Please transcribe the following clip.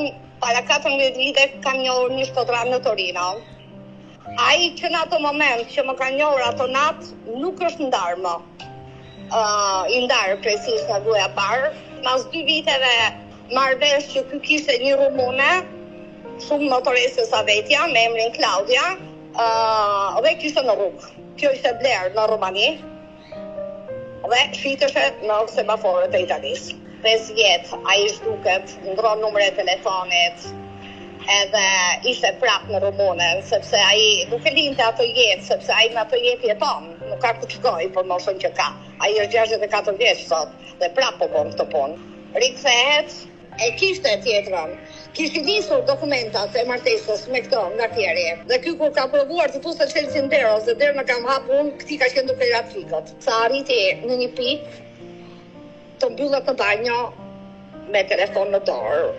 unë para 14 vite kam njohur një shkodran në Torino. Ai që në ato moment që më ka njohur ato natë nuk është ndarë më. I ndarë precis në gruaja parë. Mas 2 viteve marrëvesh që ky kishte një rumune, shumë motorese sa vetja, me emrin Claudia, dhe kishte në rrugë. Kjo ishte blerë në Rumani, dhe shiteshe në semaforët e Italisë. 5 vjetë, ai zhduket, ndron numre e telefonit, edhe ishte prap në Rumunën, sepse ai nuk e linte ato jetë, sepse ai në ato jetë jeton, nuk ka ku të shkoj për moshën që ka. Ai është 64 vjeç sot, dhe prap po bën këtë punë. Rikthehet, e kishte tjetrën. Kishte nisur dokumentat e martesës me këto nga tjeri. Dhe ky kur ka provuar të fusë Chelsea Deros, dhe derën e kam hapur, këti ka qenë duke ra frikët. Sa arriti në një pikë të mbyllet në banjo me telefon në dorë.